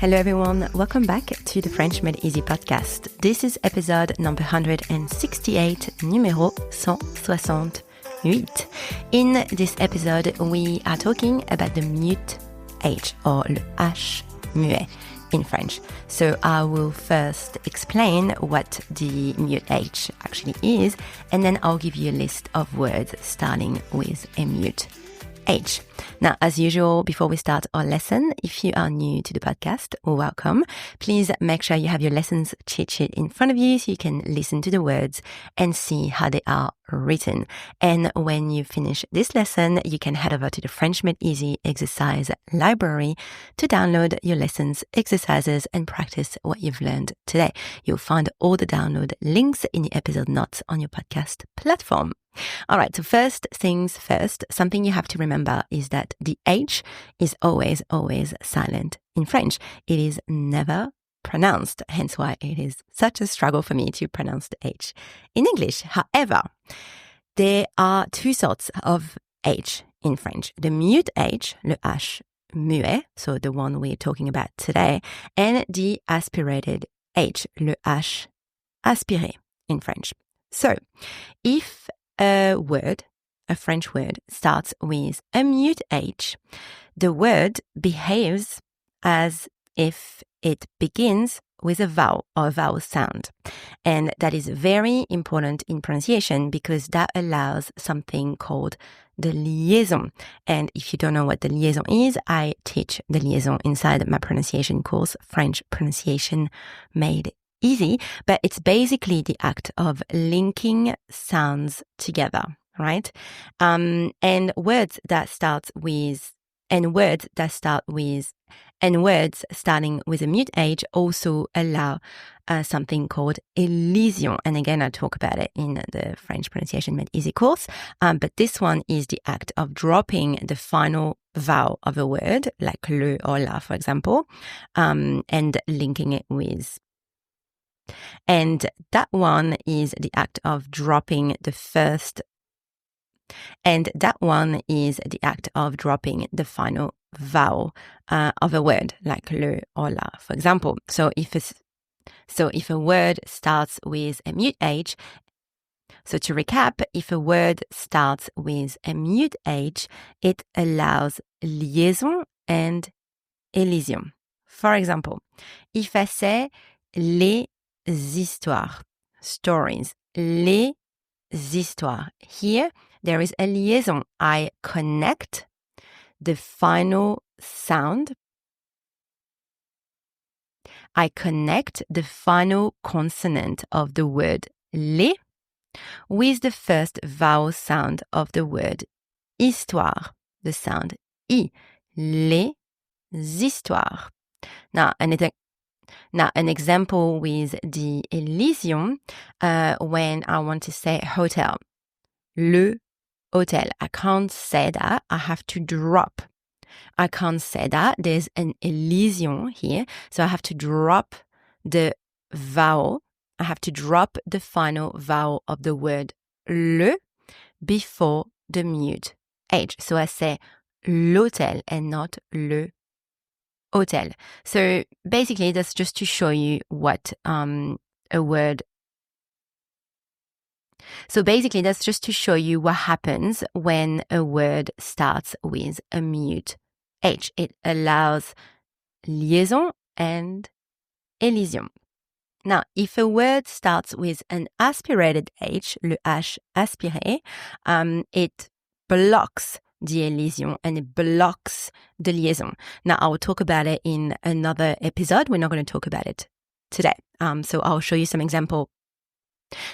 Hello everyone, welcome back to the French Made Easy podcast. This is episode number 168, numéro 168. In this episode, we are talking about the mute H or le H muet in French. So I will first explain what the mute H actually is, and then I'll give you a list of words starting with a mute H. Now, as usual, before we start our lesson, if you are new to the podcast, welcome. Please make sure you have your lessons cheat sheet in front of you so you can listen to the words and see how they are written. And when you finish this lesson, you can head over to the French Made Easy exercise library to download your lessons, exercises, and practice what you've learned today. You'll find all the download links in the episode notes on your podcast platform. All right, so first things first, something you have to remember is that the H is always silent in French. It is never pronounced, hence why it is such a struggle for me to pronounce the H in English. However, there are two sorts of H in French. The mute H, le H muet, so the one we're talking about today, and the aspirated H, le H aspiré in French. So, if a French word, starts with a mute H, the word behaves as if it begins with a vowel or a vowel sound. And that is very important in pronunciation because that allows something called the liaison. And if you don't know what the liaison is, I teach the liaison inside my pronunciation course, French Pronunciation Made Easy, but it's basically the act of linking sounds together, right? And words starting with a mute H also allow something called elision. And again, I'll talk about it in the French Pronunciation Made Easy course. But this one is the act of dropping the final vowel of a word, like le or la, for example, and linking it with. And that one is the act of dropping the final vowel of a word, like le or la, for example. So if a word starts with a mute H, so to recap, if a word starts with a mute H, it allows liaison and elision. For example, if I say les histoires, stories, les histoires. Here, there is a liaison. I connect the final sound. I connect the final consonant of the word les with the first vowel sound of the word histoire, the sound I. Les histoires. Now, an example with the elision, when I want to say hotel, le hôtel. I can't say that. I have to drop. I can't say that. There's an elision here. So I have to drop the vowel. I have to drop the final vowel of the word le before the mute H. So I say l'hôtel and not le hotel. So basically, that's just to show you what what happens when a word starts with a mute H. It allows liaison and elision. Now, if a word starts with an aspirated H, le H aspiré, it blocks the elision and it blocks the liaison. Now, I will talk about it in another episode. We're not going to talk about it today. So I'll show you some example.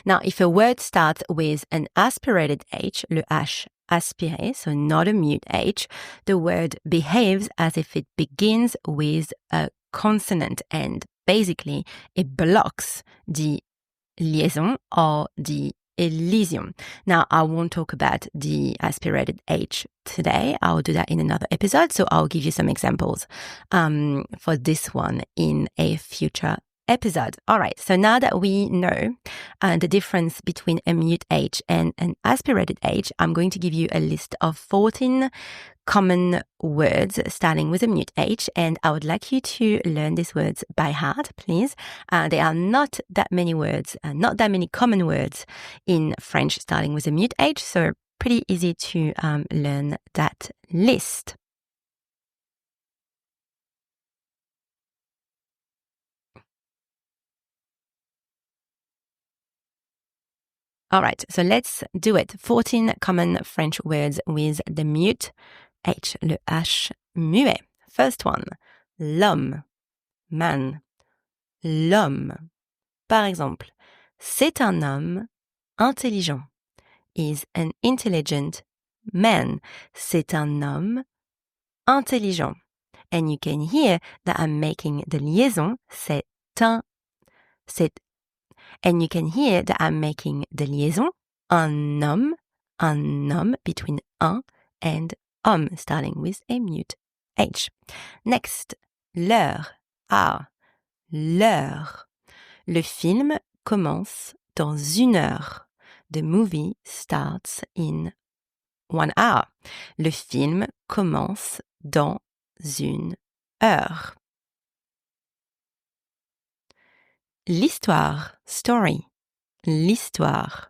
Now, if a word starts with an aspirated H, le H aspiré, so not a mute H, the word behaves as if it begins with a consonant and basically it blocks the liaison or the elision. Now, I won't talk about the aspirated H today. I'll do that in another episode. So I'll give you some examples for this one in a future episode. All right, so now that we know the difference between a mute H and an aspirated H, I'm going to give you a list of 14 common words starting with a mute H, and I would like you to learn these words by heart, please. There are not that many words, not that many common words in French starting with a mute H, so pretty easy to learn that list. All right, so let's do it. 14 common French words with the mute H, le H muet. First one, l'homme, man, l'homme. Par exemple, c'est un homme intelligent. Is an intelligent man. C'est un homme intelligent. And you can hear that I'm making the liaison. C'est un, c'est. And you can hear that I'm making the liaison. Un homme between un and homme, starting with a mute H. Next, l'heure, l'heure. Le film commence dans 1 heure. The movie starts in 1 hour. Le film commence dans 1 heure. L'histoire, story. L'histoire.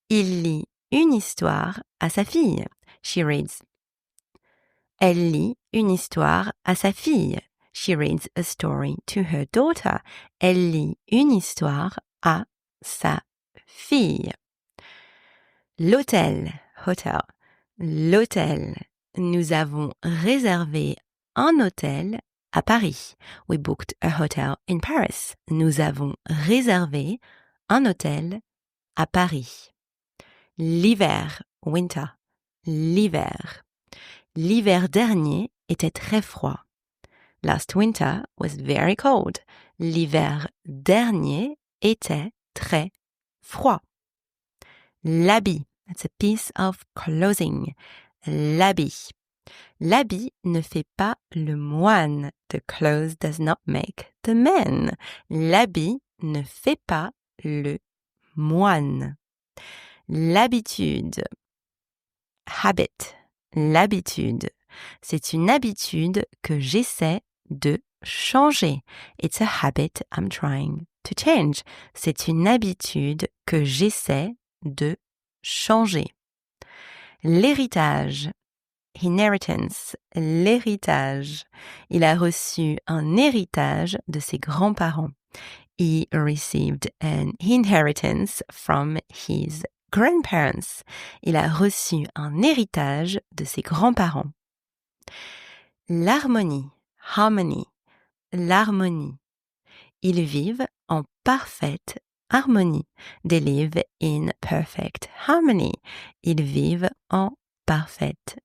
Il lit une histoire à sa fille. She reads. Elle lit une histoire à sa fille. She reads a story to her daughter. Elle lit une histoire à sa fille. L'hôtel, hotel. L'hôtel. Nous avons réservé un hôtel à Paris. We booked a hotel in Paris. Nous avons réservé un hôtel à Paris. L'hiver, winter. L'hiver. L'hiver dernier était très froid. Last winter was very cold. L'hiver dernier était très froid. L'habit, that's a piece of clothing. L'habit. L'habit ne fait pas le moine. The clothes does not make the man. L'habit ne fait pas le moine. L'habitude. Habit. L'habitude. C'est une habitude que j'essaie de changer. It's a habit I'm trying to change. C'est une habitude que j'essaie de changer. L'héritage. Inheritance. L'héritage. Il a reçu un héritage de ses grands-parents. He received an inheritance from his grandparents. Il a reçu un héritage de ses grands-parents. L'harmonie, harmony, l'harmonie. Ils vivent en parfaite harmonie. They live in perfect harmony. Ils vivent en parfaite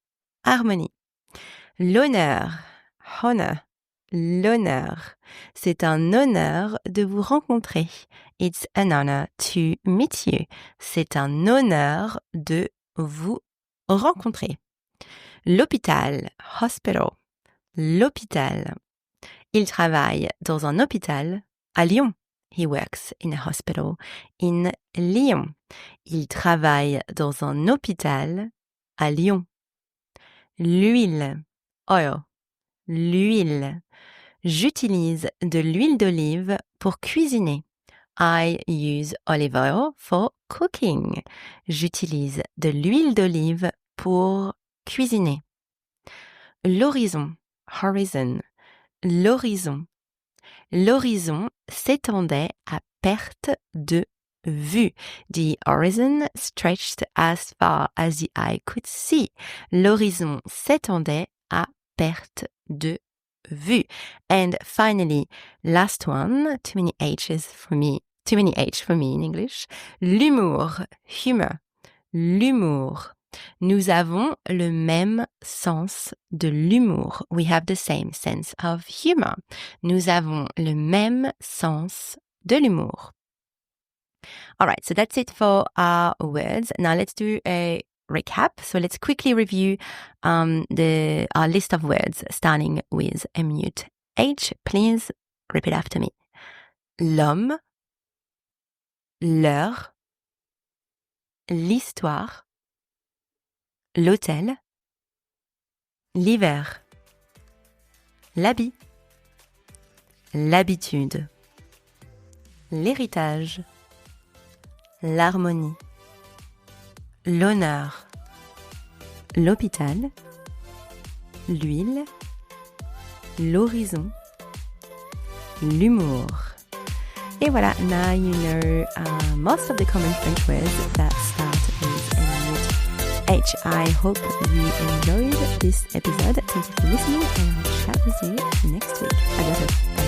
harmonie. L'honneur, honor, l'honneur. C'est un honneur de vous rencontrer. It's an honor to meet you. C'est un honneur de vous rencontrer. L'hôpital, hospital. L'hôpital. Il travaille dans un hôpital à Lyon. He works in a hospital in Lyon. Il travaille dans un hôpital à Lyon. L'huile, oil. L'huile. J'utilise de l'huile d'olive pour cuisiner. I use olive oil for cooking. J'utilise de l'huile d'olive pour cuisiner. L'horizon, horizon. L'horizon. L'horizon s'étendait à perte de vue. The horizon stretched as far as the eye could see. L'horizon s'étendait à perte de vue. And finally, last one, too many H's for me in English. L'humour, humor. L'humour. Nous avons le même sens de l'humour. We have the same sense of humor. Nous avons le même sens de l'humour. All right, so that's it for our words. Now let's do a recap. So let's quickly review our list of words, starting with a mute H. Please repeat after me. l'homme, l'heure, l'histoire, l'hôtel, l'hiver, l'habit, l'habitude, l'héritage, l'harmonie, l'honneur, l'hôpital, l'huile, l'horizon, l'humour. Et voilà, now you know most of the common French words that start with a H. I hope you enjoyed this episode. Thank you for listening and I'll chat with you next week. À bientôt.